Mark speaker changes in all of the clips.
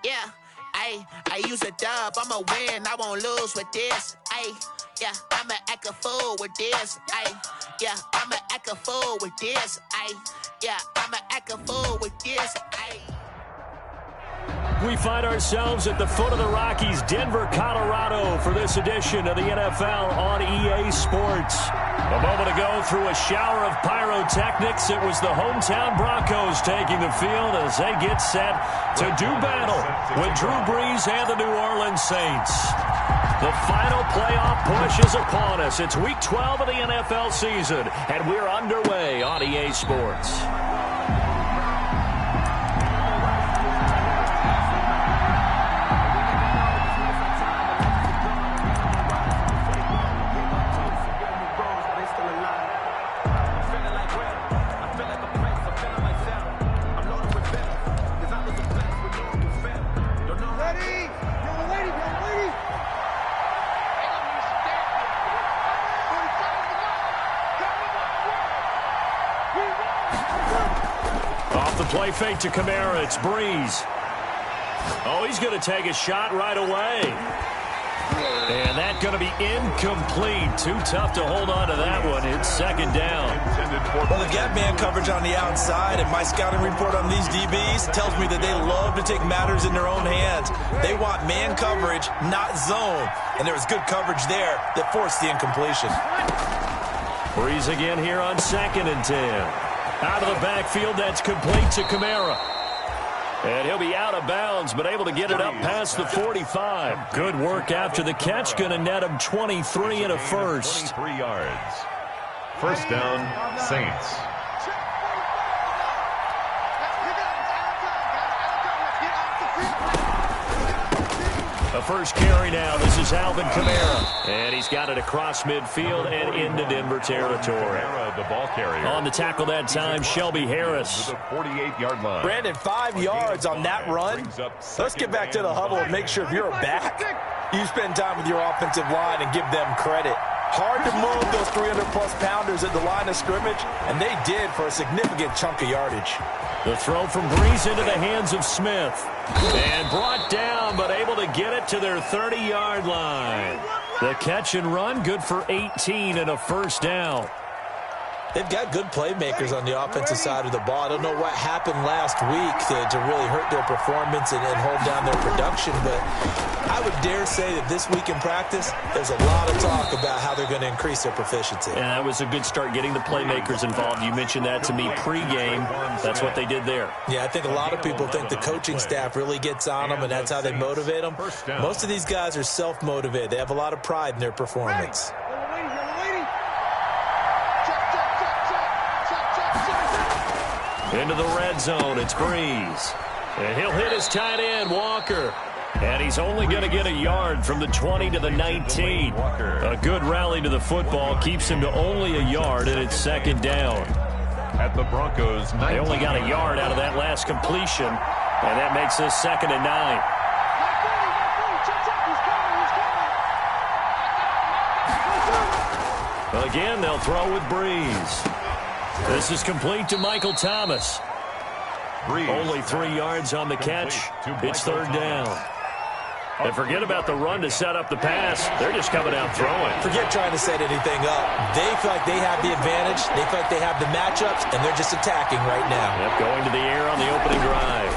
Speaker 1: Yeah, I use a dub, I'ma win, I won't lose with this. Yeah, I'ma act a fool with this. Yeah, I'ma act a fool with this. Yeah, I'ma act a fool with this.
Speaker 2: We find ourselves at the foot of the Rockies, Denver, Colorado, for this edition of the NFL on EA Sports. A moment ago, through a shower of pyrotechnics, it was the hometown Broncos taking the field as they get set to do battle with Drew Brees and the New Orleans Saints. The final playoff push is upon us. It's Week 12 of the NFL season, and we're underway on EA Sports. Play fake to Kamara. It's Brees. Oh, he's going to take a shot right away. And that's going to be incomplete. Too tough to hold on to that one. It's second down.
Speaker 3: Well, they've got man coverage on the outside, and my scouting report on these DBs tells me that they love to take matters in their own hands. They want man coverage, not zone. And there was good coverage there that forced the incompletion.
Speaker 2: Brees again here on 2nd and 10. Out of the backfield, that's complete to Kamara. And he'll be out of bounds, but able to get it up past the 45. Good work after the catch. Going to net him 23 and a first.
Speaker 4: 23 yards. First down, Saints.
Speaker 2: A first carry now. This is Alvin Kamara. And he's got it across midfield and into Denver territory.
Speaker 4: The ball carrier.
Speaker 2: On the tackle that time, Shelby Harris.
Speaker 4: To the 48-yard line.
Speaker 3: Brandon, 5 yards on that run. Let's get back to the huddle and make sure if you're a back, you spend time with your offensive line and give them credit. Hard to move those 300-plus pounders at the line of scrimmage, and they did for a significant chunk of yardage.
Speaker 2: The throw from Brees into the hands of Smith. And brought down, but able to get it to their 30-yard line. The catch and run, good for 18 and a first down.
Speaker 3: They've got good playmakers on the offensive side of the ball. I don't know what happened last week to really hurt their performance and hold down their production, but I would dare say that this week in practice, there's a lot of talk about how they're going to increase their proficiency.
Speaker 2: And that was a good start getting the playmakers involved. You mentioned that to me pregame. That's what they did there.
Speaker 3: Yeah, I think a lot of people think the coaching staff really gets on them, and that's how they motivate them. Most of these guys are self-motivated. They have a lot of pride in their performance.
Speaker 2: Into the red zone, it's Brees. And he'll hit his tight end, Walker. And he's only going to get a yard from the 20 to the 19. A good rally to the football keeps him to only a yard, and it's second down.
Speaker 4: At the Broncos,
Speaker 2: they only got a yard out of that last completion, and that makes this 2nd and 9. Again, they'll throw with Brees. This is complete to Michael Thomas.
Speaker 4: Brees.
Speaker 2: Only 3 yards on the catch. It's third down. And forget about the run to set up the pass. They're just coming out throwing.
Speaker 3: Forget trying to set anything up. They feel like they have the advantage. They feel like they have the matchups, and they're just attacking right now.
Speaker 2: Yep, going to the air on the opening drive.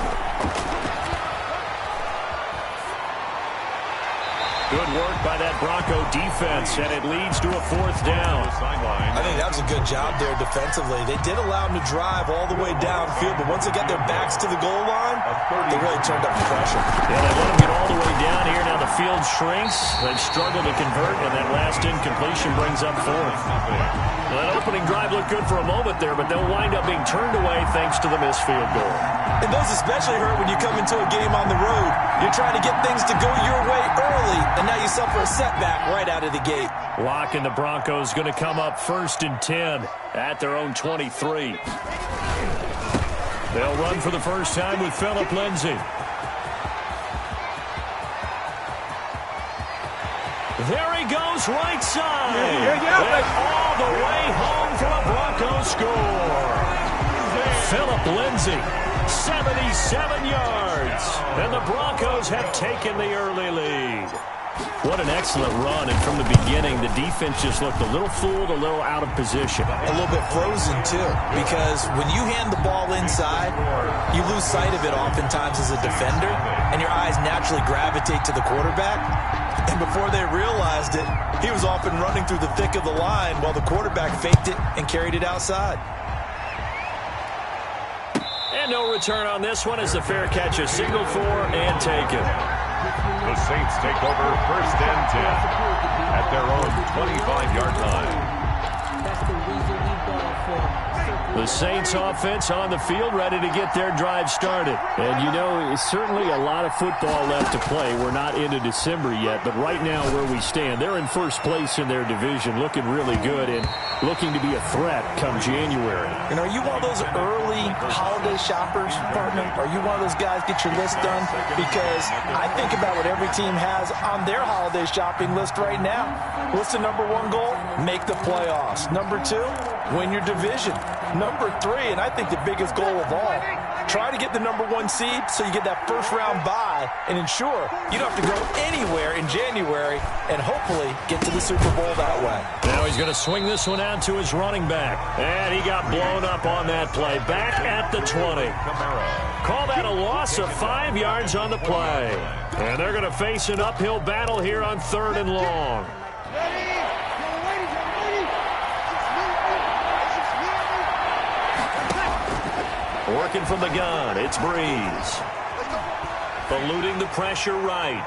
Speaker 2: Good work by that Bronco defense, and it leads to a fourth down.
Speaker 3: I think that was a good job there defensively. They did allow them to drive all the way downfield, but once they got their backs to the goal line, they really turned up the pressure.
Speaker 2: Yeah, they let them get all the way down here. Now the field shrinks. They've struggled to convert, and that last incompletion brings up fourth. Well, that opening drive looked good for a moment there, but they'll wind up being turned away thanks to the missed field goal.
Speaker 3: And those especially hurt when you come into a game on the road. You're trying to get things to go your way early, and now you suffer a setback right out of the gate.
Speaker 2: Lock and the Broncos going to come up 1st and 10 at their own 23. They'll run for the first time with Phillip Lindsay. There he goes, right side. And all the way home for a Bronco score. Phillip Lindsay, 77 yards. And the Broncos have taken the early lead. What an excellent run, and from the beginning, the defense just looked a little fooled, a little out of position.
Speaker 3: A little bit frozen, too, because when you hand the ball inside, you lose sight of it oftentimes as a defender, and your eyes naturally gravitate to the quarterback. And before they realized it, he was off and running through the thick of the line while the quarterback faked it and carried it outside.
Speaker 2: And no return on this one as the fair catch is signaled for and taken.
Speaker 4: The Saints take over 1st and 10 at their own 25-yard line.
Speaker 5: That's the reason we ball for.
Speaker 2: The Saints offense on the field ready to get their drive started. And you know, it's certainly a lot of football left to play. We're not into December yet, but right now where we stand, they're in first place in their division, looking really good and looking to be a threat come January.
Speaker 3: And are you one of those early holiday shoppers, partner? Are you one of those guys get your list done? Because I think about what every team has on their holiday shopping list right now. What's the number one goal? Make the playoffs. Number two, win your division. Number three, and I think the biggest goal of all, try to get the number one seed so you get that first round bye and ensure you don't have to go anywhere in January and hopefully get to the Super Bowl that way.
Speaker 2: Now he's going to swing this one out to his running back. And he got blown up on that play. Back at the 20. Call that a loss of 5 yards on the play. And they're going to face an uphill battle here on 3rd and long. Working from the gun, it's Breeze. Eluding the pressure right.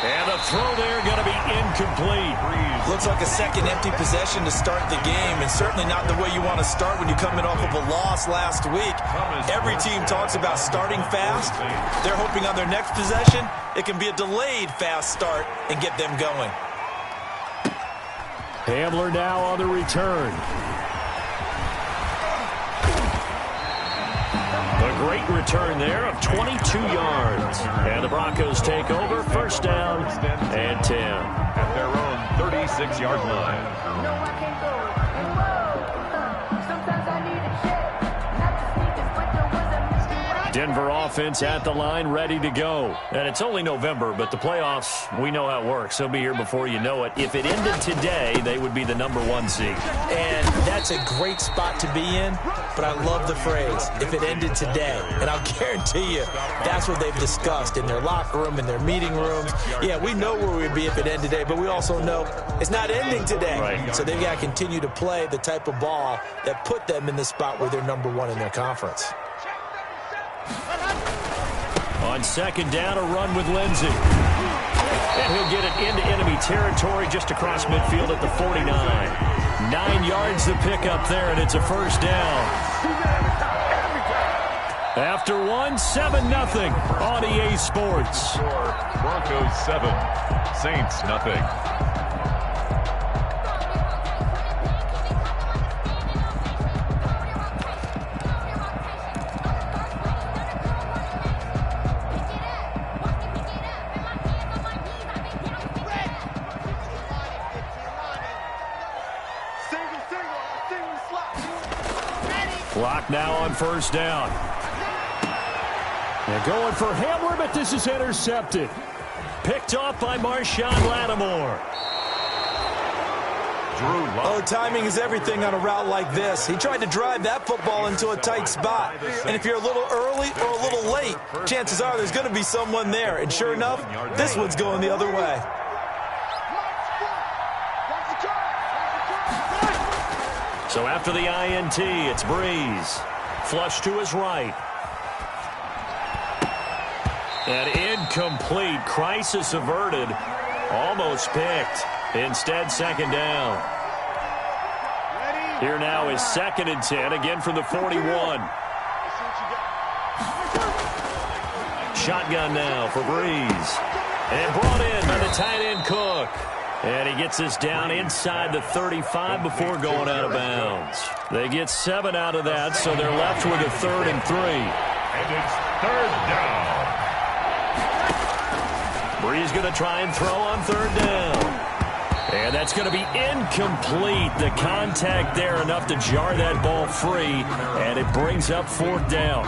Speaker 2: And the throw there going to be incomplete.
Speaker 3: Looks like a second empty possession to start the game, and certainly not the way you want to start when you're coming off of a loss last week. Every team talks about starting fast. They're hoping on their next possession, it can be a delayed fast start and get them going.
Speaker 2: Hamler now on the return. A great return there of 22 yards. And the Broncos take over, 1st down and 10.
Speaker 4: At their own 36-yard line.
Speaker 5: No, I can't go. Sometimes I need a check. Not to sneakers, but there was a
Speaker 2: Denver offense at the line, ready to go. And it's only November, but the playoffs, we know how it works. They'll be here before you know it. If it ended today, they would be the number 1 seed.
Speaker 3: And that's a great spot to be in, but I love the phrase, if it ended today. And I'll guarantee you, that's what they've discussed in their locker room, in their meeting rooms. Yeah, we know where we'd be if it ended today, but we also know it's not ending today.
Speaker 2: Right.
Speaker 3: So they've got to continue to play the type of ball that put them in the spot where they're number 1 in their conference.
Speaker 2: On 2nd down, a run with Lindsey. And he'll get it into enemy territory just across midfield at the 49. 9 yards to pick up there, and it's a 1st down. After 7-0 on EA Sports.
Speaker 4: Broncos 7, Saints nothing.
Speaker 2: Clock now on 1st down. They're going for Hamler, but this is intercepted. Picked off by Marshawn Lattimore.
Speaker 3: Oh, timing is everything on a route like this. He tried to drive that football into a tight spot. And if you're a little early or a little late, chances are there's going to be someone there. And sure enough, this one's going the other way.
Speaker 2: So after the INT, it's Breeze. Flush to his right. And incomplete. Crisis averted. Almost picked. Instead, 2nd down. Here now is 2nd and 10, again from the 41. Shotgun now for Breeze. And brought in by the tight end Cook. And he gets us down inside the 35 before going out of bounds. They get 7 out of that, so they're left with a 3rd and 3.
Speaker 4: And it's 3rd down.
Speaker 2: Breeze going to try and throw on 3rd down. And that's going to be incomplete. The contact there enough to jar that ball free, and it brings up 4th down.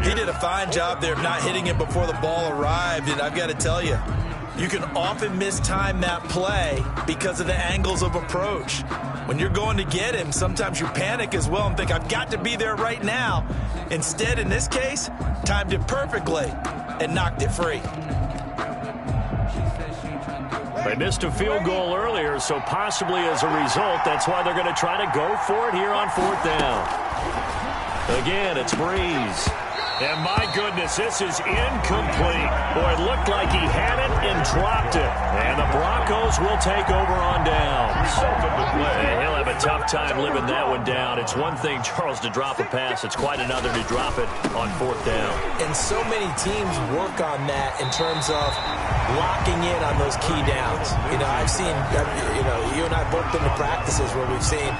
Speaker 3: He did a fine job there of not hitting it before the ball arrived, and I've got to tell you, you can often mistime that play because of the angles of approach. When you're going to get him, sometimes you panic as well and think, I've got to be there right now. Instead, in this case, timed it perfectly and knocked it free.
Speaker 2: They missed a field goal earlier, so possibly as a result, that's why they're going to try to go for it here on 4th down. Again, it's Breeze. And my goodness, this is incomplete. Boy, it looked like he had it and dropped it. And the Broncos will take over on downs. And he'll have a tough time living that one down. It's one thing, Charles, to drop a pass. It's quite another to drop it on 4th down.
Speaker 3: And so many teams work on that in terms of locking in on those key downs. You know, I've seen, you and I both been to practices where we've seen,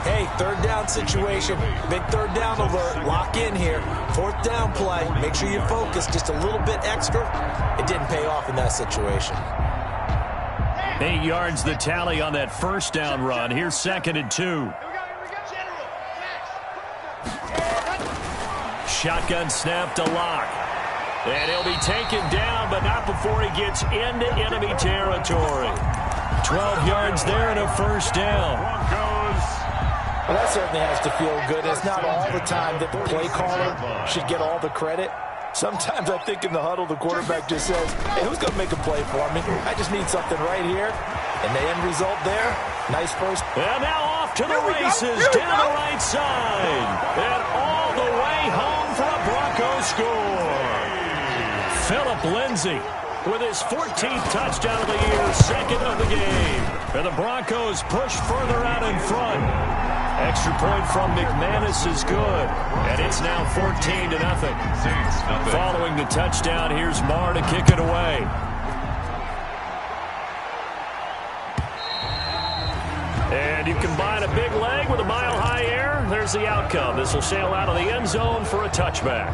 Speaker 3: hey, 3rd down situation, big 3rd down alert, lock in here, 4th down play, make sure you focus just a little bit extra. It didn't pay off in that situation.
Speaker 2: 8 yards the tally on that 1st down run. Here's 2nd and 2. Shotgun snap to Lock. And he'll be taken down, but not before he gets into enemy territory. 12 yards there and a 1st down.
Speaker 3: Well, that certainly has to feel good. It's not all the time that the play caller should get all the credit. Sometimes I think in the huddle, the quarterback just says, hey, who's going to make a play for me? I just need something right here. And the end result there, nice first.
Speaker 2: And now off to the races down the right side. And all the way home for a Broncos score. Phillip Lindsay with his 14th touchdown of the year, 2nd of the game. And the Broncos push further out in front. Extra point from McManus is good. And it's now 14-0. Following the touchdown, here's Marr to kick it away. And you combine a big leg with a mile-high air. There's the outcome. This will sail out of the end zone for a touchback.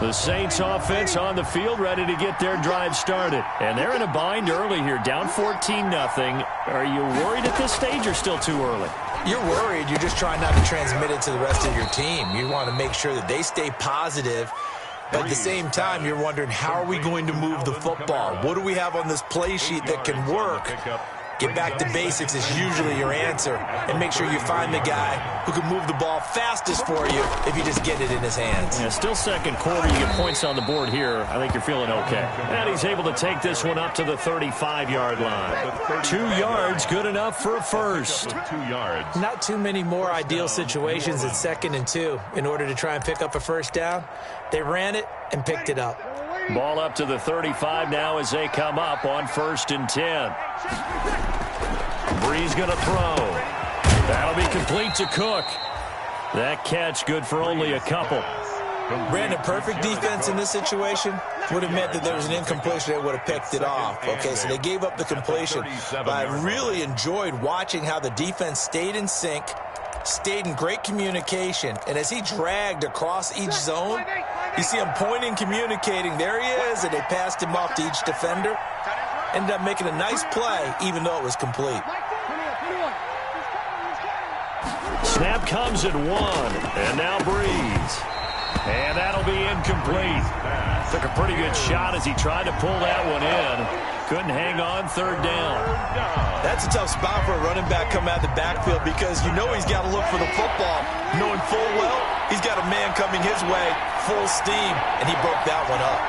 Speaker 2: The Saints offense on the field ready to get their drive started. And they're in a bind early here, down 14-0. Are you worried at this stage or still too early?
Speaker 3: You're worried. You're just trying not to transmit it to the rest of your team. You want to make sure that they stay positive. But at the same time, you're wondering, how are we going to move the football? What do we have on this play sheet that can work? Get back to basics is usually your answer. And make sure you find the guy who can move the ball fastest for you if you just get it in his hands.
Speaker 2: Yeah, still 2nd quarter. You get points on the board here. I think you're feeling okay. And he's able to take this one up to the 35-yard line. 2 yards, good enough for a first.
Speaker 4: 2 yards.
Speaker 3: Not too many more ideal situations at 2nd and 2 in order to try and pick up a first down. They ran it and picked it up.
Speaker 2: Ball up to the 35 now as they come up on 1st and 10. Breeze going to throw. That'll be complete to Cook. That catch good for only a couple.
Speaker 3: Brandon, perfect defense in this situation would have meant that there was an incompletion. They would have picked it off. Okay, so they gave up the completion. But I really enjoyed watching how the defense stayed in sync, stayed in great communication, and as he dragged across each zone, you see him pointing, communicating. There he is, and they passed him off to each defender. Ended up making a nice play, even though it was complete.
Speaker 2: Snap comes at 1, and now Breeze. And that'll be incomplete. Took a pretty good shot as he tried to pull that one in. Couldn't hang on, 3rd down.
Speaker 3: That's a tough spot for a running back coming out of the backfield because you know he's got to look for the football, knowing full well he's got a man coming his way, full steam, and he broke that one up.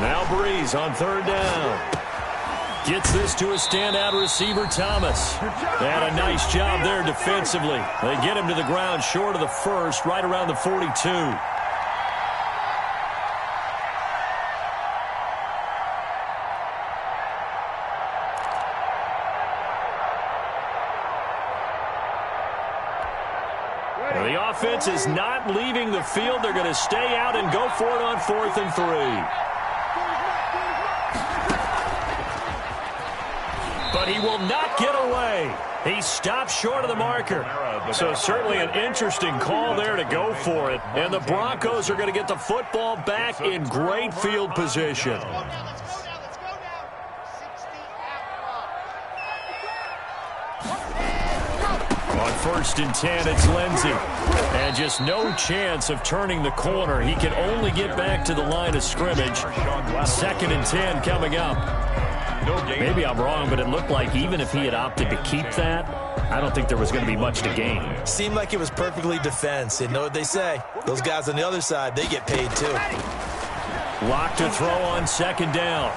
Speaker 2: Now Breeze on 3rd down. Gets this to a standout receiver, Thomas. And a nice job there defensively. They get him to the ground short of the first, right around the 42. The offense is not leaving the field. They're going to stay out and go for it on 4th and 3. But he will not get away. He stopped short of the marker. So certainly an interesting call there to go for it. And the Broncos are going to get the football back in great field position. On 1st and 10, it's Lindsey. And just no chance of turning the corner. He can only get back to the line of scrimmage. 2nd and 10 coming up. Maybe I'm wrong, but it looked like even if he had opted to keep that, I don't think there was going to be much to gain.
Speaker 3: Seemed like it was perfectly defense. You know what they say. Those guys on the other side, they get paid too.
Speaker 2: Lock to throw on 2nd down.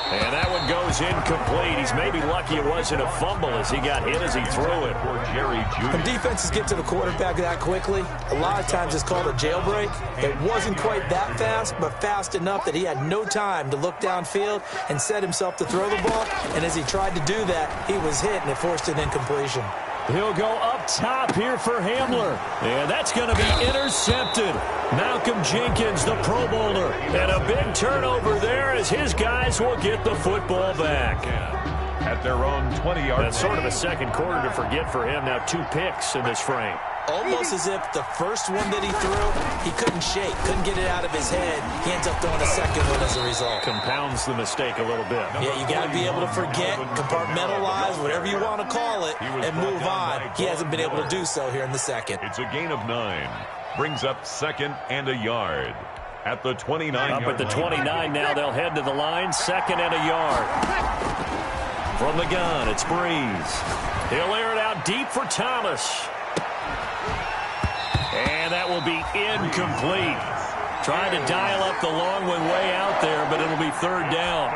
Speaker 2: And that one goes incomplete. He's maybe lucky it wasn't a fumble as he got hit as he threw it.
Speaker 3: When defenses get to the quarterback that quickly, a lot of times it's called a jailbreak. It wasn't quite that fast, but fast enough that he had no time to look downfield and set himself to throw the ball. And as he tried to do that, he was hit, and it forced an incompletion.
Speaker 2: He'll go up top here for Hamler. And that's going to be intercepted. Malcolm Jenkins, the Pro Bowler. And a big turnover there as his guys will get the football back.
Speaker 4: At their own 20-yard line.
Speaker 2: That's sort of a second quarter to forget for him. Now 2 picks in this frame.
Speaker 3: Almost as if the first one that he threw, he couldn't shake, couldn't get it out of his head. He ends up throwing a second one as a result.
Speaker 2: Compounds the mistake a little bit.
Speaker 3: Yeah, you got to be able to forget, compartmentalize, whatever you want to call it, and move on. He hasn't been able to do so here in the second.
Speaker 4: It's a gain of 9. Brings up 2nd and a yard. At the 29-yard line.
Speaker 2: Up at the 29 now, they'll head to the line. 2nd and a yard. From the gun, it's Breeze. He'll air it out deep for Thomas. And that will be incomplete. Trying to dial up the long one way out there, but it'll be 3rd down.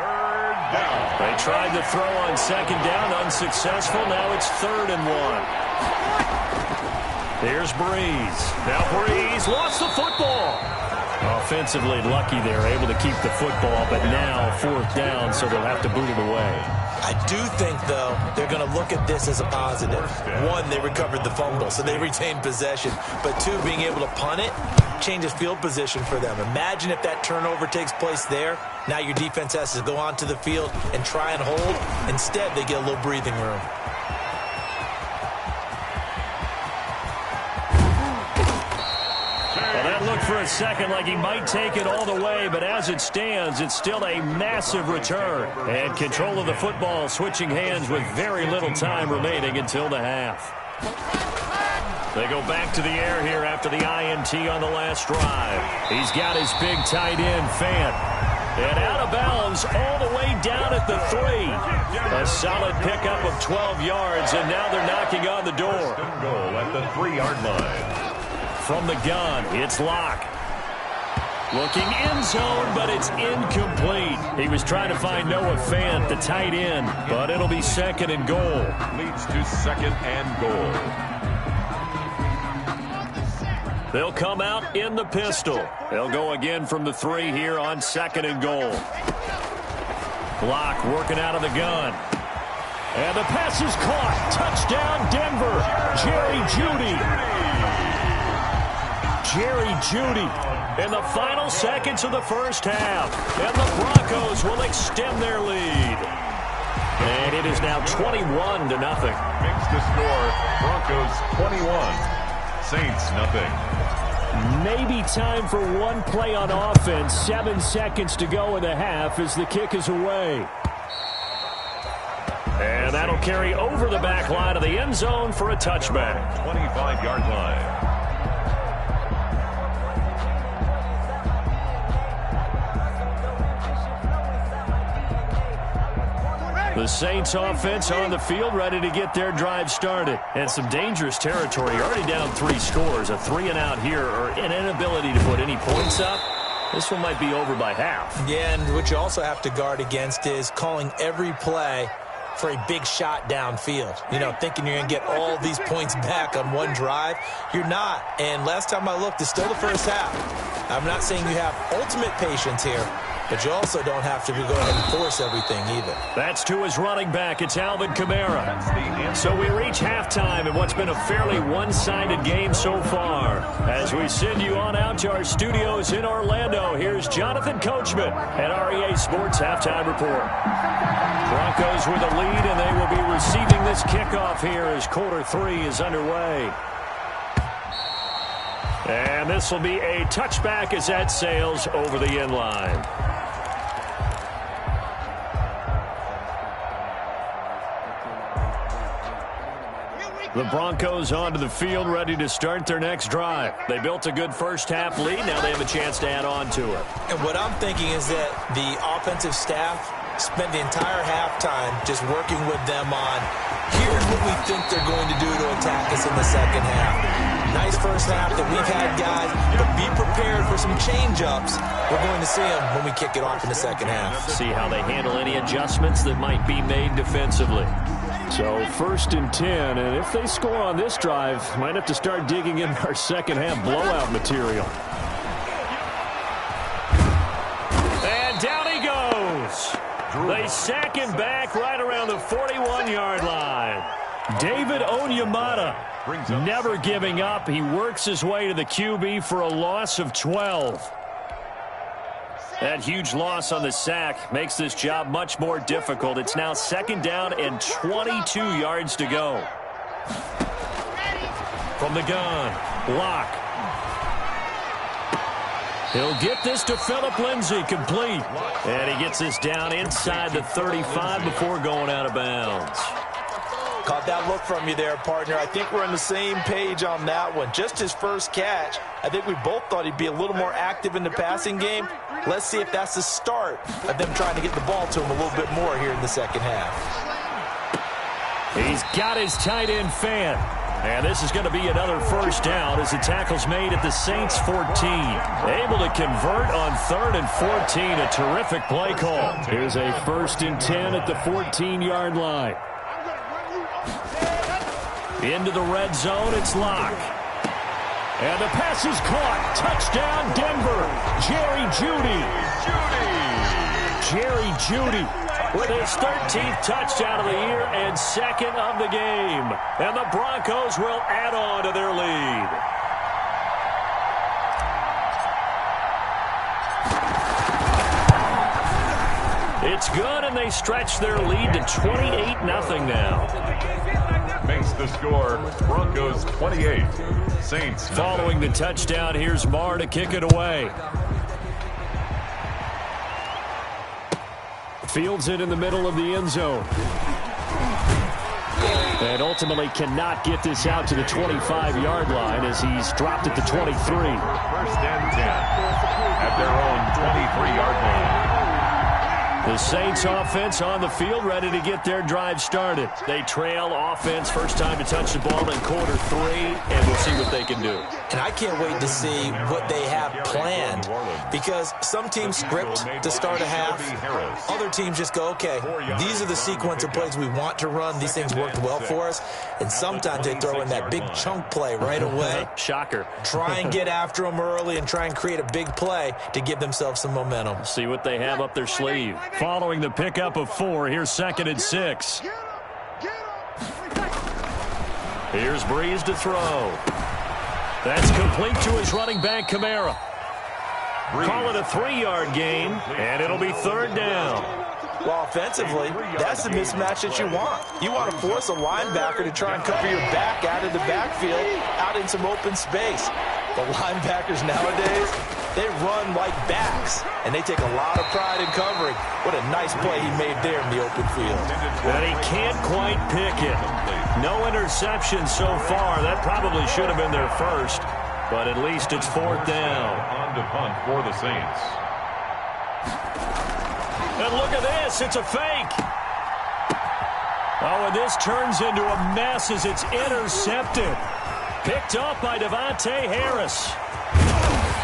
Speaker 2: They tried to throw on 2nd down, unsuccessful. Now it's 3rd and 1. Here's Breeze. Now Breeze lost the football. Offensively lucky they're able to keep the football, but now 4th down, so they'll have to boot it away.
Speaker 3: I do think, though, they're going to look at this as a positive. 1, they recovered the fumble, so they retained possession. But 2, being able to punt it changes field position for them. Imagine if that turnover takes place there. Now your defense has to go onto the field and try and hold. Instead, they get a little breathing room.
Speaker 2: Looked for a second like he might take it all the way, but as it stands, it's still a massive return. And control of the football switching hands with very little time remaining until the half. They go back to the air here after the INT on the last drive. He's got his big tight end, Fant. And out of bounds all the way down at the 3. A solid pickup of 12 yards, and now they're knocking on the door.
Speaker 4: Goal at the 3-yard line.
Speaker 2: From the gun, it's Locke. Looking end zone, but it's incomplete. He was trying to find Noah Fant, the tight end, but it'll be 2nd and goal.
Speaker 4: Leads to 2nd and goal.
Speaker 2: They'll come out in the pistol. They'll go again from the 3 here on 2nd and goal. Locke working out of the gun. And the pass is caught. Touchdown, Denver. Jerry Jeudy. Jerry Jeudy in the final seconds of the first half. And the Broncos will extend their lead. And it is now 21-0.
Speaker 4: Makes the score Broncos 21, Saints nothing.
Speaker 2: Maybe time for one play on offense. 7 seconds to go in the half as the kick is away. And that'll carry over the back line of the end zone for a touchback.
Speaker 4: 25-yard line.
Speaker 2: The Saints offense on the field, ready to get their drive started. And some dangerous territory. Already down 3 scores. A 3-and-out here, or an inability to put any points up. This one might be over by half.
Speaker 3: Yeah, and what you also have to guard against is calling every play for a big shot downfield. You know, thinking you're going to get all these points back on one drive. You're not. And last time I looked, it's still the first half. I'm not saying you have ultimate patience here, but you also don't have to go ahead and force everything either.
Speaker 2: That's to his running back. It's Alvin Kamara. So we reach halftime in what's been a fairly one-sided game so far. As we send you on out to our studios in Orlando, here's Jonathan Coachman at REA Sports Halftime Report. Broncos with a lead, and they will be receiving this kickoff here as quarter 3 is underway. And this will be a touchback as that sails over the end line. The Broncos onto the field, ready to start their next drive. They built a good first-half lead. Now they have a chance to add on to it.
Speaker 3: And what I'm thinking is that the offensive staff spent the entire halftime just working with them on, here's what we think they're going to do to attack us in the second half. Nice first half that we've had, guys, but be prepared for some change-ups. We're going to see them when we kick it off in the second half.
Speaker 2: See how they handle any adjustments that might be made defensively. So 1st and 10, and if they score on this drive, might have to start digging in our second half blowout material. And down he goes. They sack him back right around the 41-yard line. David Onyemata never giving up. He works his way to the QB for a loss of 12. That huge loss on the sack makes this job much more difficult. It's now 2nd down and 22 yards to go. From the gun, Locke. He'll get this to Phillip Lindsay, complete. And he gets this down inside the 35 before going out of bounds.
Speaker 3: Caught that look from you there, partner. I think we're on the same page on that one. Just his first catch. I think we both thought he'd be a little more active in the passing game. Let's see if that's the start of them trying to get the ball to him a little bit more here in the second half.
Speaker 2: He's got his tight end fan. And this is going to be another first down as the tackle's made at the Saints 14. Able to convert on 3rd and 14. A terrific play call. Here's a 1st and 10 at the 14-yard line. Into the red zone, it's Locke. And the pass is caught. Touchdown, Denver. Jerry Jeudy. Jerry Jeudy with his 13th touchdown of the year and 2nd of the game. And the Broncos will add on to their lead. It's good, and they stretch their lead to 28-0 now.
Speaker 4: Makes the score Broncos 28, Saints.
Speaker 2: Following the touchdown, here's Marr to kick it away. Fields it in the middle of the end zone. And ultimately cannot get this out to the 25-yard line as he's dropped at the 23.
Speaker 4: 1st and 10 at their own 23-yard line.
Speaker 2: The Saints offense on the field, ready to get their drive started. They trail offense, first time to touch the ball in quarter 3, and we'll see what they can do.
Speaker 3: And I can't wait to see what they have planned, because some teams script to start a half. Other teams just go, okay, these are the sequence of plays we want to run. These things worked well for us. And sometimes they throw in that big chunk play right away.
Speaker 2: Shocker.
Speaker 3: Try and get after them early and try and create a big play to give themselves some momentum.
Speaker 2: See what they have up their sleeve. Following the pickup of 4, here's 2nd and 6. Here's Breeze to throw. That's complete to his running back, Kamara. Call it a 3-yard gain, and it'll be 3rd down.
Speaker 3: Well, offensively, that's the mismatch that you want. You want to force a linebacker to try and cover your back out of the backfield, out in some open space. The linebackers nowadays, they run like backs, and they take a lot of pride in covering. What a nice play he made there in the open field.
Speaker 2: And he can't quite pick it. No interception so far. That probably should have been their first, but at least it's 4th down.
Speaker 4: On to punt for the Saints.
Speaker 2: And look at this. It's a fake. Oh, and this turns into a mess as it's intercepted. Picked up by Devontae Harris.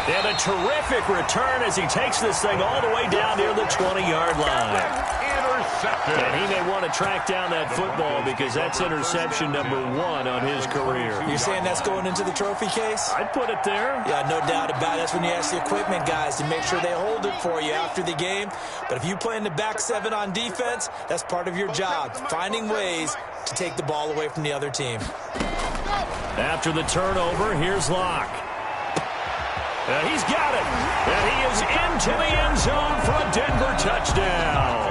Speaker 2: And a terrific return as he takes this thing all the way down near the 20-yard line.
Speaker 4: Intercepted.
Speaker 2: And he may want to track down that football because that's interception number 1 on his career.
Speaker 3: You're saying that's going into the trophy case?
Speaker 2: I'd put it there.
Speaker 3: Yeah, no doubt about it. That's when you ask the equipment guys to make sure they hold it for you after the game. But if you play in the back 7 on defense, that's part of your job, finding ways to take the ball away from the other team.
Speaker 2: After the turnover, here's Locke. And he's got it. And he is into the end zone for a Denver touchdown.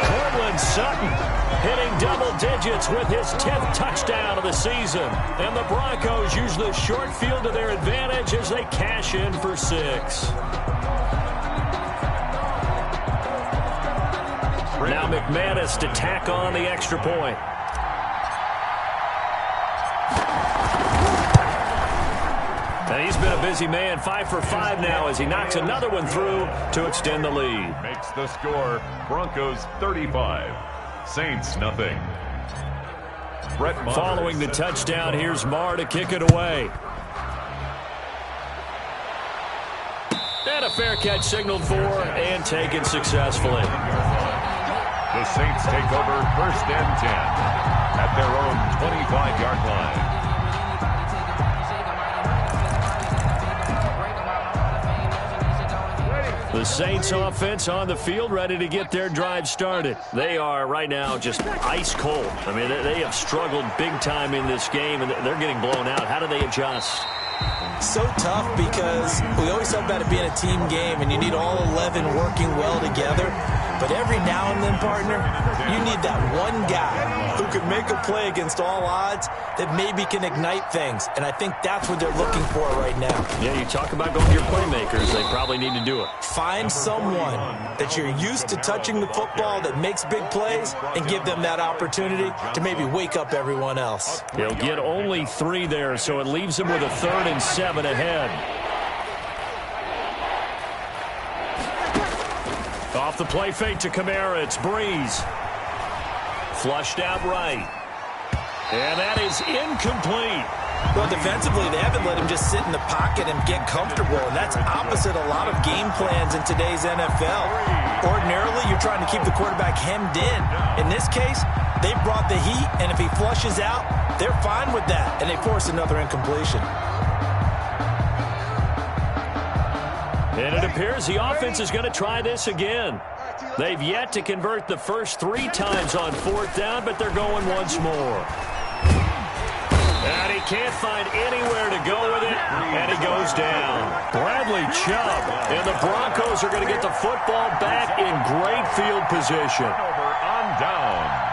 Speaker 2: Cortland Sutton hitting double digits with his 10th touchdown of the season. And the Broncos use the short field to their advantage as they cash in for 6. Now McManus to tack on the extra point. And he's been a busy man, 5 for 5 now as he knocks another one through to extend the lead.
Speaker 4: Makes the score Broncos 35, Saints nothing.
Speaker 2: Following the touchdown, here's Marr to kick it away. And a fair catch signaled for and taken successfully.
Speaker 4: The Saints take over 1st and 10 at their own 25-yard line.
Speaker 2: The Saints offense on the field ready to get their drive started. They are right now just ice cold. I mean, they have struggled big time in this game, and they're getting blown out. How do they adjust?
Speaker 3: So tough because we always talk about it being a team game, and you need all 11 working well together. But every now and then, partner, you need that one guy who can make a play against all odds that maybe can ignite things. And I think that's what they're looking for right now.
Speaker 2: Yeah, you talk about going to your playmakers. They probably need to do it.
Speaker 3: Find someone that you're used to touching the football that makes big plays and give them that opportunity to maybe wake up everyone else.
Speaker 2: He'll get only 3 there, so it leaves him with a 3rd and 7 ahead. Off the play fake to Kamara, it's Breeze. Flushed out right. And that is incomplete.
Speaker 3: Well, defensively, they haven't let him just sit in the pocket and get comfortable, and that's opposite a lot of game plans in today's NFL. Ordinarily, you're trying to keep the quarterback hemmed in. In this case, they brought the heat, and if he flushes out, they're fine with that, and they force another incompletion.
Speaker 2: And it appears the offense is going to try this again. They've yet to convert the first 3 times on 4th down, but they're going once more. And he can't find anywhere to go with it, and he goes down. Bradley Chubb, and the Broncos are going to get the football back in great field position.
Speaker 4: Over on downs.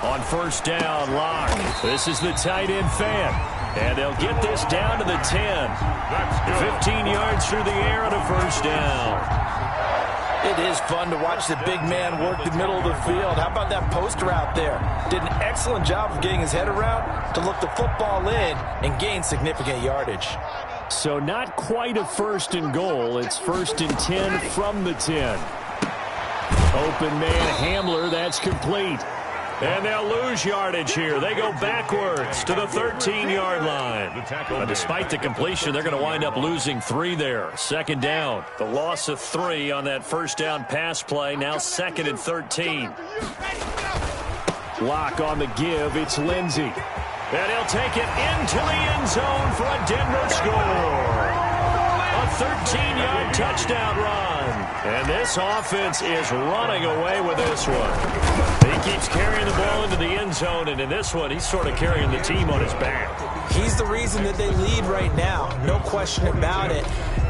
Speaker 2: On 1st down, Lock. This is the tight end fan. And they'll get this down to the 10. 15 yards through the air and a 1st down.
Speaker 3: It is fun to watch the big man work the middle of the field. How about that post route there? Did an excellent job of getting his head around to look the football in and gain significant yardage.
Speaker 2: So not quite a 1st and goal. It's 1st and 10 from the 10. Open man Hamler, that's complete. And they'll lose yardage here. They go backwards to the 13-yard line. But despite the completion, they're going to wind up losing 3 there. 2nd down. The loss of 3 on that 1st down pass play. Now 2nd and 13. Lock on the give. It's Lindsey. And he'll take it into the end zone for a Denver score. A 13-yard touchdown run. And this offense is running away with this one. He keeps carrying the ball into the end zone, and in this one, he's sort of carrying the team on his back.
Speaker 3: He's the reason that they lead right now. No question about it.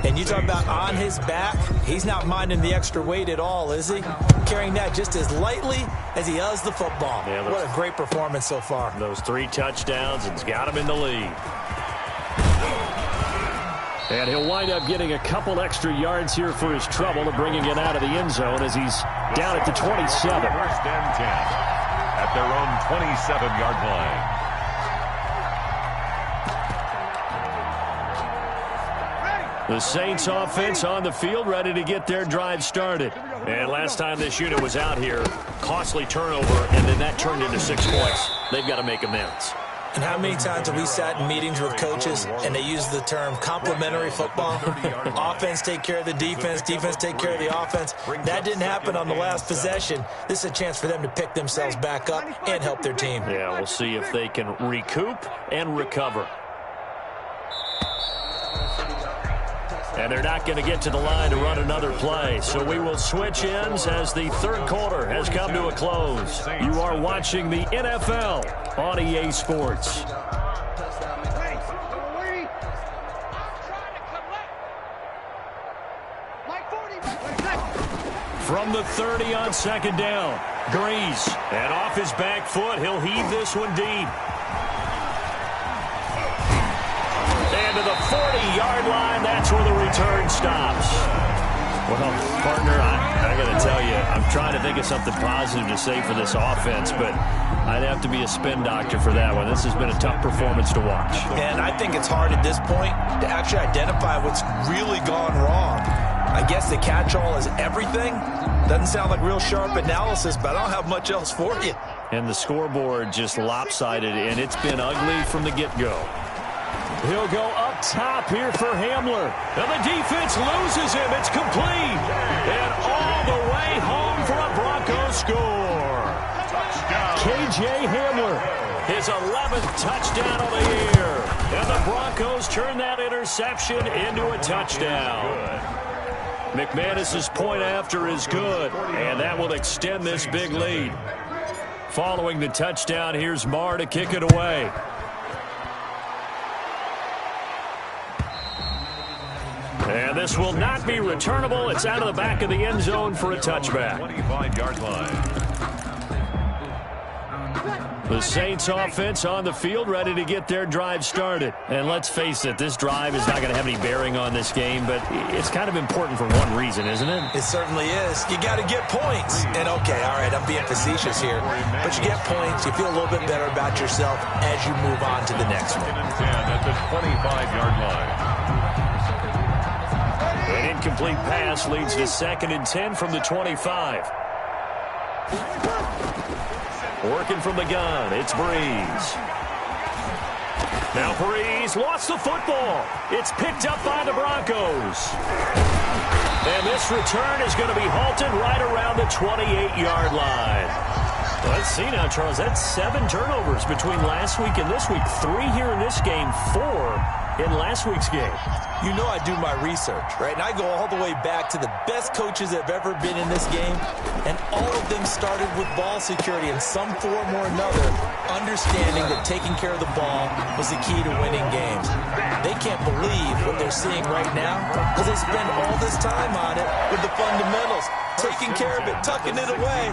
Speaker 3: And you talk about on his back, he's not minding the extra weight at all, is he? Carrying that just as lightly as he does the football. Yeah, what a great performance so far.
Speaker 2: Those 3 touchdowns, and it's got him in the lead. And he'll wind up getting a couple extra yards here for his trouble of bringing it out of the end zone as he's down at the 27.
Speaker 4: 1st and 10 at their own 27-yard line.
Speaker 2: The Saints offense on the field ready to get their drive started. And last time this unit was out here, costly turnover, and then that turned into 6 points. They've got to make amends.
Speaker 3: And how many times have we sat in meetings with coaches and they use the term complementary football? Offense take care of the defense, defense take care of the offense. That didn't happen on the last possession. This is a chance for them to pick themselves back up and help their team.
Speaker 2: Yeah, we'll see if they can recoup and recover. And they're not going to get to the line to run another play. So we will switch ends as the 3rd quarter has come to a close. You are watching the NFL on EA Sports. From the 30 on second down. Breeze. And off his back foot, he'll heave this one deep. And to the 40-yard line, that's where the return stops. Well, partner, I got to tell you, I'm trying to think of something positive to say for this offense, but I'd have to be a spin doctor for that one. This has been a tough performance to watch.
Speaker 3: And I think it's hard at this point to actually identify what's really gone wrong. I guess the catch-all is everything. Doesn't sound like real sharp analysis, but I don't have much else for you.
Speaker 2: And the scoreboard just lopsided, and it's been ugly from the get-go. He'll go up top here for Hamler. And the defense loses him. It's complete. And all the way home for a Broncos score. K.J. Hamler, his 11th touchdown of the year. And the Broncos turn that interception into a touchdown. McManus's point after is good, and that will extend this big lead. Following the touchdown, here's Marr to kick it away. And this will not be returnable. It's out of the back of the end zone for a touchback.
Speaker 4: 25-yard line.
Speaker 2: The Saints offense on the field, ready to get their drive started. And let's face it, this drive is not going to have any bearing on this game, but it's kind of important for one reason, isn't it?
Speaker 3: It certainly is. You got to get points. And okay, all right, I'm being facetious here, but you get points, you feel a little bit better about yourself as you move on to the next one.
Speaker 4: At the 25-yard line.
Speaker 2: An incomplete pass leads to 2nd and 10 from the 25. Working from the gun, it's Breeze. Now Breeze lost the football. It's picked up by the Broncos. And this return is going to be halted right around the 28-yard line. Let's see now, Charles. That's 7 turnovers between last week and this week. 3 here in this game, 4 in last week's game.
Speaker 3: You know I do my research, right? And I go all the way back to the best coaches that have ever been in this game, and all of them started with ball security in some form or another, understanding that taking care of the ball was the key to winning games. They can't believe what they're seeing right now because they spend all this time on it with the fundamentals, taking care of it, tucking it away,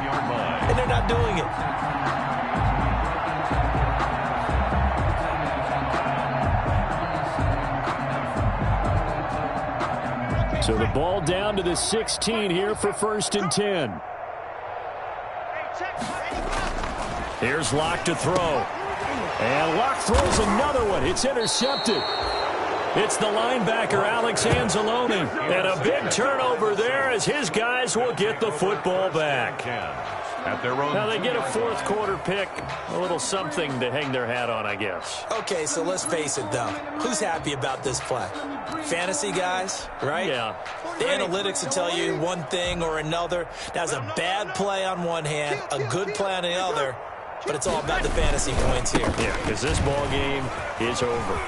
Speaker 3: and they're not doing it.
Speaker 2: So the ball down to the 16 here for 1st and 10. Here's Locke to throw. And Locke throws another one. It's intercepted. It's the linebacker, Alex Anzalone. And a big turnover there as his guys will get the football back. Now they get a 4th quarter pick, a little something to hang their hat on, I guess.
Speaker 3: Okay, so let's face it, though. Who's happy about this play? Fantasy guys, right?
Speaker 2: Yeah.
Speaker 3: The analytics will tell you one thing or another. That's a bad play on one hand, a good play on the other, but it's all about the fantasy points here.
Speaker 2: Yeah, because this ball game is over.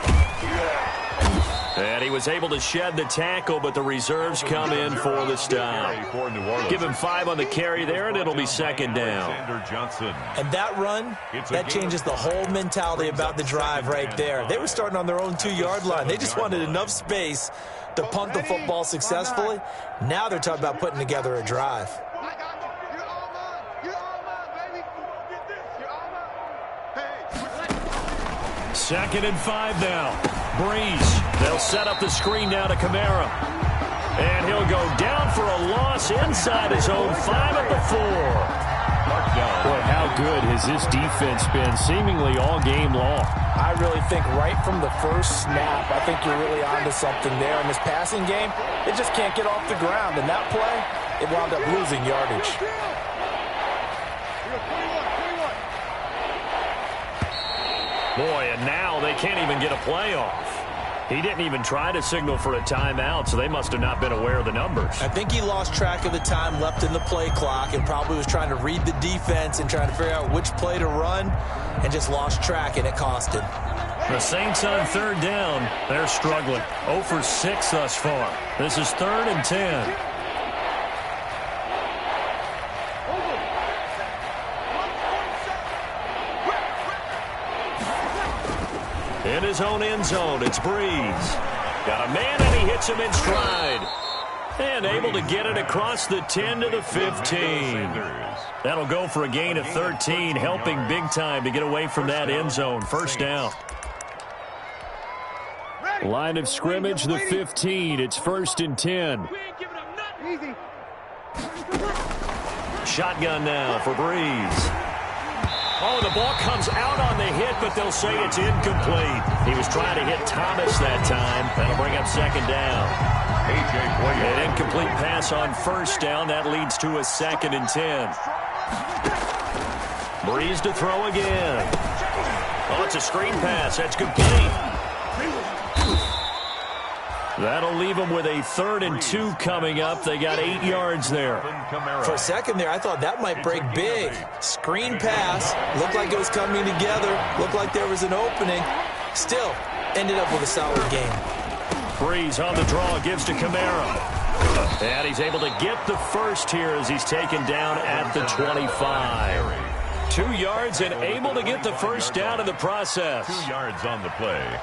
Speaker 2: And he was able to shed the tackle, but the reserves come in for the stop. Give him 5 on the carry there, and it'll be 2nd down.
Speaker 3: And that run, that changes the whole mentality about the drive right there. They were starting on their own 2-yard line. They just wanted enough space to punt the football successfully. Now they're talking about putting together a drive.
Speaker 2: Second and 5 now. Breeze. They'll set up the screen now to Kamara. And he'll go down for a loss inside his own 5 at the 4. Boy, how good has this defense been seemingly all game long?
Speaker 6: I really think right from the first snap, I think you're really onto something there. In this passing game, they just can't get off the ground. And that play, it wound up losing yardage.
Speaker 2: Boy, and now they can't even get a play off. He didn't even try to signal for a timeout, so they must have not been aware of the numbers.
Speaker 3: I think he lost track of the time left in the play clock and probably was trying to read the defense and trying to figure out which play to run and just lost track, and it cost him.
Speaker 2: The Saints on 3rd down. They're struggling. 0 for 6 thus far. This is 3rd and 10. In his own end zone, it's Breeze. Got a man, and he hits him in stride. And able to get it across the 10 to the 15. That'll go for a gain of 13, helping big time to get away from that end zone. First down. Line of scrimmage, the 15. It's 1st and 10. Shotgun now for Breeze. Oh, the ball comes out on the hit, but they'll say it's incomplete. He was trying to hit Thomas that time. That'll bring up 2nd down. An incomplete pass on 1st down. That leads to a 2nd and 10. Breeze to throw again. Oh, it's a screen pass. That's complete. That'll leave them with a 3rd and 2 coming up. They got 8 yards there.
Speaker 3: For a second there, I thought that might break big. Screen pass. Looked like it was coming together. Looked like there was an opening. Still, ended up with a solid game.
Speaker 2: Breeze on the draw, gives to Kamara. And he's able to get the first here as he's taken down at the 25. 2 yards and able to get the first down in the process.
Speaker 4: 2 yards on the play.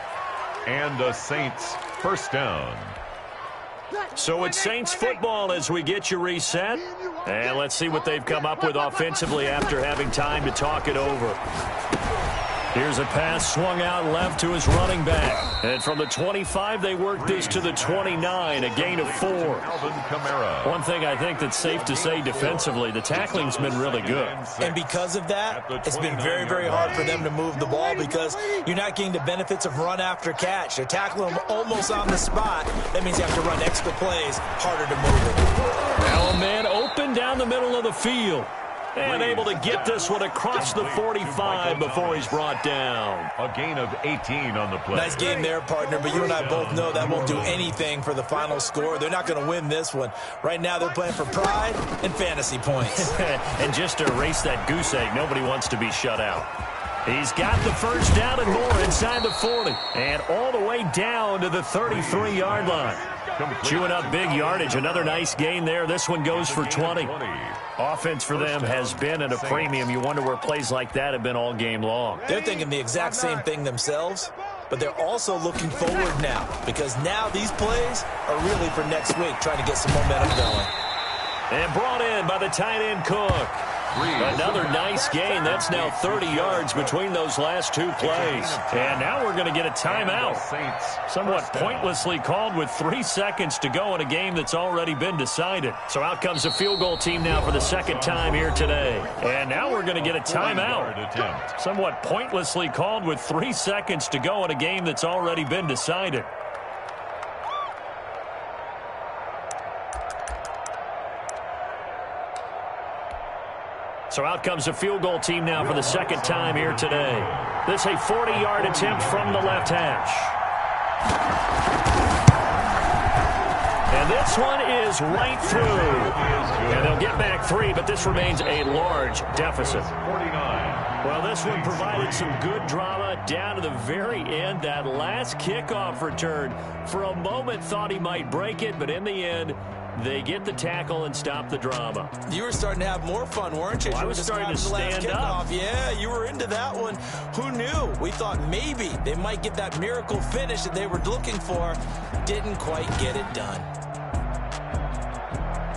Speaker 4: And the Saints first down.
Speaker 2: So it's Saints football as we get you reset. And let's see what they've come up with offensively after having time to talk it over. Here's a pass swung out left to his running back. And from the 25, they work this to the 29, a gain of 4. One thing I think that's safe to say defensively, the tackling's been really good.
Speaker 3: And because of that, it's been very, very hard for them to move the ball because you're not getting the benefits of run after catch. They're tackling them almost on the spot. That means you have to run extra plays, harder to move it.
Speaker 2: Now a man open down the middle of the field. And able to get this one across the 45 before he's brought down.
Speaker 4: A gain of 18 on the play.
Speaker 3: Nice game there, partner, but you and I both know that won't do anything for the final score. They're not going to win this one. Right now they're playing for pride and fantasy points.
Speaker 2: And just to erase that goose egg, nobody wants to be shut out. He's got the first down and more inside the 40. And all the way down to the 33-yard line. Chewing up big yardage. Another nice gain there. This one goes for 20. Offense for them has been at a premium. You wonder where plays like that have been all game long.
Speaker 3: They're thinking the exact same thing themselves, but they're also looking forward now because now these plays are really for next week, trying to get some momentum going.
Speaker 2: And brought in by the tight end Cook. Another nice gain. That's now 30 yards between those last 2 plays. And now we're going to get a timeout. Somewhat pointlessly called with 3 seconds to go in a game that's already been decided. So out comes the field goal team now for the 2nd time here today. And now we're going to get a timeout. Somewhat pointlessly called with 3 seconds to go in a game that's already been decided. So out comes the field goal team now for the 2nd time here today. This a 40-yard attempt from the left hash. And this one is right through. And they'll get back 3, but this remains a large deficit. Well, this one provided some good drama down to the very end. That last kickoff return, for a moment thought he might break it, but in the end, they get the tackle and stop the drama.
Speaker 3: You were starting to have more fun, weren't you?
Speaker 2: Well, I was starting to stand up.
Speaker 3: Yeah, you were into that one. Who knew? We thought maybe they might get that miracle finish that they were looking for. Didn't quite get it done.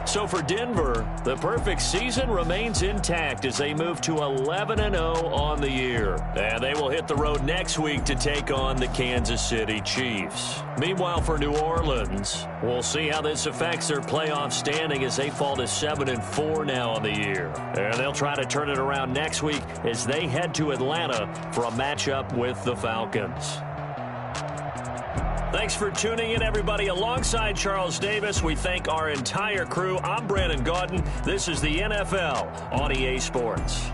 Speaker 2: So for Denver, the perfect season remains intact as they move to 11-0 on the year. And they will hit the road next week to take on the Kansas City Chiefs. Meanwhile, for New Orleans, we'll see how this affects their playoff standing as they fall to 7-4 now on the year. And they'll try to turn it around next week as they head to Atlanta for a matchup with the Falcons. Thanks for tuning in, everybody. Alongside Charles Davis, we thank our entire crew. I'm Brandon Gaudin. This is the NFL on EA Sports.